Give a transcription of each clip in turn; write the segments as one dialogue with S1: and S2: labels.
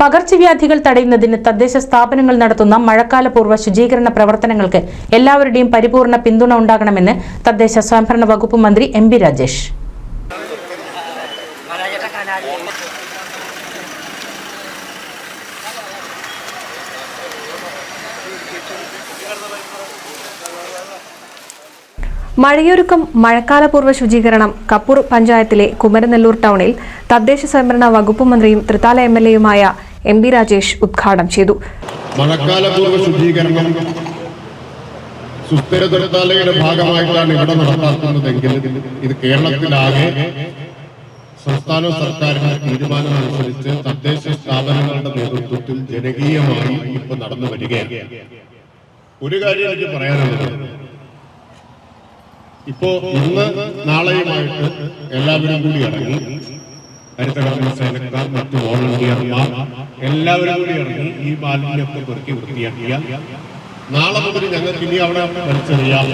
S1: പകർച്ചവ്യാധികൾ തടയുന്നതിന് തദ്ദേശ സ്ഥാപനങ്ങൾ നടത്തുന്ന മഴക്കാലപൂർവ്വ ശുചീകരണ പ്രവർത്തനങ്ങൾക്ക് എല്ലാവരുടെയും പരിപൂർണ പിന്തുണ ഉണ്ടാകണമെന്ന് തദ്ദേശ സ്വയംഭരണ വകുപ്പ് മന്ത്രി എം ബി രാജേഷ്. മഴയൊരുക്കം മഴക്കാലപൂർവ്വ ശുചീകരണം കപ്പൂർ പഞ്ചായത്തിലെ കുമരനെല്ലൂർ ടൗണിൽ തദ്ദേശ സ്വയംഭരണ വകുപ്പ് മന്ത്രിയും തൃത്താല എംഎൽഎയുമായ എം ബി രാജേഷ് ഉദ്ഘാടനം ചെയ്തു.
S2: മഴക്കാലപൂർവ്വ ശുചീകരണം സുസ്ഥിര തൃത്താലയുടെ ഭാഗമായിട്ടാണ് ഇവിടെ നടപ്പാക്കുന്നതെങ്കിൽ ഇത് കേരളത്തിലാകെ സംസ്ഥാന സർക്കാരിന്റെ തീരുമാനമനുസരിച്ച് തദ്ദേശ സ്ഥാപനങ്ങളുടെ നേതൃത്വത്തിൽ ജനകീയമായി ഇപ്പൊ നടന്നു വരികയാണ്. ഒരു കാര്യം എനിക്ക് പറയാനുള്ളത്, ഇപ്പോ ഇന്ന് നാളെയുമായിട്ട് എല്ലാവരും കൂടി ഇറങ്ങി ഹരിതകർമ്മ സേനക്കാർ, മറ്റു വോളണ്ടിയർമാർ എല്ലാവരും കൂടി ഇറങ്ങി ഈ മാലിന്യമൊക്കെ പെറുക്കി വൃത്തിയാക്കിയാൽ നാളെ മുതൽ ഞങ്ങൾക്ക് ഇനി അവിടെ വലിച്ചെറിയാം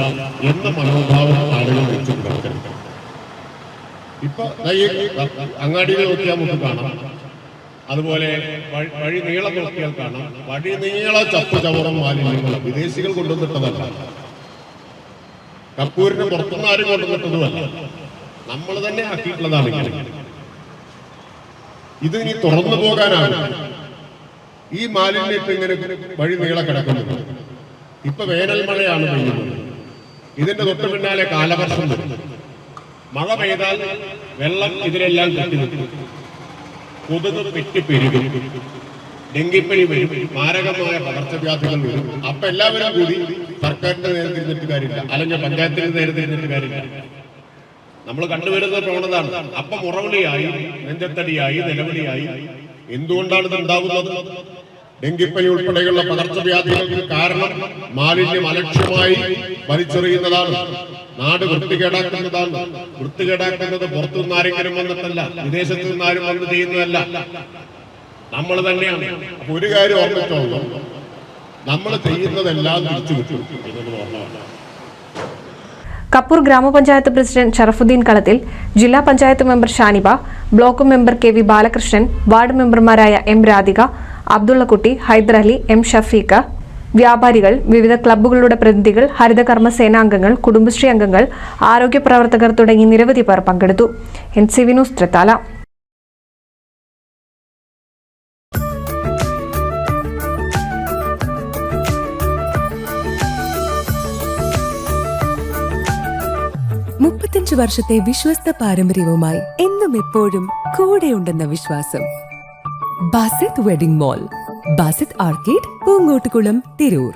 S2: എന്ന മനോഭാവം ആളുകൾ വെച്ചു പുലർത്തരുത്. ഇപ്പൊ അങ്ങാടിയിൽ നോക്കിയാൽ നമുക്ക് കാണാം, അതുപോലെ വഴി നീളം നോക്കിയാൽ കാണാം, വഴി നീള ചപ്പ് ചവറും മാലിന്യങ്ങൾ വിദേശികൾ കൊണ്ടുവന്നിട്ടതല്ല, കപ്പൂരിന് പുറത്തുനിന്ന് ആരും കൊണ്ടുവന്നിട്ടതുമല്ല, നമ്മൾ തന്നെ ആക്കിയിട്ടുള്ളതാണ്. ഇത് ഇനി തുറന്നു പോകാനാണ് ഈ മാലിന്യത്തെ ഇങ്ങനെ വഴി നീളെ കിടക്കുന്നത്. ഇപ്പൊ വേനൽ മഴയാണ് പെയ്യുന്നത്, ഇതിന്റെ തൊട്ട് പിന്നാലെ കാലവർഷം വരും. മഴ പെയ്താൽ വെള്ളം ഇതിലെല്ലാം കെട്ടി നിൽക്കും, കൊതുക് പെരുകും, ഡെങ്കിപ്പനി വരും, മാരകമായ പകർച്ചവ്യാധികൾ വരും. അപ്പൊ എല്ലാവരും കൂടി സർക്കാരിന്റെ നേരെ തിരിഞ്ഞിട്ട് കാര്യമില്ല, അല്ലെങ്കിൽ പഞ്ചായത്തിന്റെ നേരെ തിരിഞ്ഞിട്ട് കാര്യമില്ല. നമ്മൾ കണ്ടുവരുന്ന പ്രവണതാണ്. അപ്പൊ മുറവിളിയായി, നെഞ്ചത്തടിയായി, നിലവിളിയായി. എന്തുകൊണ്ടാണ് ഇത് ഉണ്ടാകുന്നത്? ഡെങ്കിപ്പനി ഉൾപ്പെടെയുള്ള പകർച്ചവ്യാധികൾക്ക് കാരണം മാലിന്യം അലക്ഷ്യമായി വലിച്ചെറിയുന്നതാണ്, നാട് വൃത്തികേടാക്കുന്നതാണ്. വൃത്തികേടാക്കുന്നത് പുറത്തുനിന്ന് ആരെങ്കിലും വന്നിട്ടല്ല, വിദേശത്തു നിന്നാരും വന്ന് ചെയ്യുന്നതല്ല, നമ്മൾ തന്നെയാണ്. അപ്പൊ ഒരു കാര്യം ഓർമ്മിച്ചോളൂ, നമ്മൾ ചെയ്യുന്നതെല്ലാം തിരിച്ചു കിട്ടും.
S3: കപ്പൂർ ഗ്രാമപഞ്ചായത്ത് പ്രസിഡന്റ് ഷറഫുദ്ദീൻ കളത്തിൽ, ജില്ലാ panchayat member Shaniba, block member K V Balakrishnan, ward മെമ്പർമാരായ എം രാധിക, അബ്ദുള്ളക്കുട്ടി, ഹൈദർ അലി, എം ഷഫീഖ, വ്യാപാരികൾ, വിവിധ ക്ലബ്ബുകളുടെ പ്രതിനിധികൾ, ഹരിതകർമ്മ സേനാംഗങ്ങൾ, കുടുംബശ്രീ അംഗങ്ങൾ, ആരോഗ്യ പ്രവർത്തകർ തുടങ്ങി നിരവധി പേർ പങ്കെടുത്തു. NCV news Thrithala.
S4: വർഷത്തെ വിശ്വസ്ത പാരമ്പര്യവുമായി എന്നും എപ്പോഴും കൂടെയുണ്ടെന്ന വിശ്വാസം. Basith wedding mall, Basith arcade, Poonkottukulam, Tirur.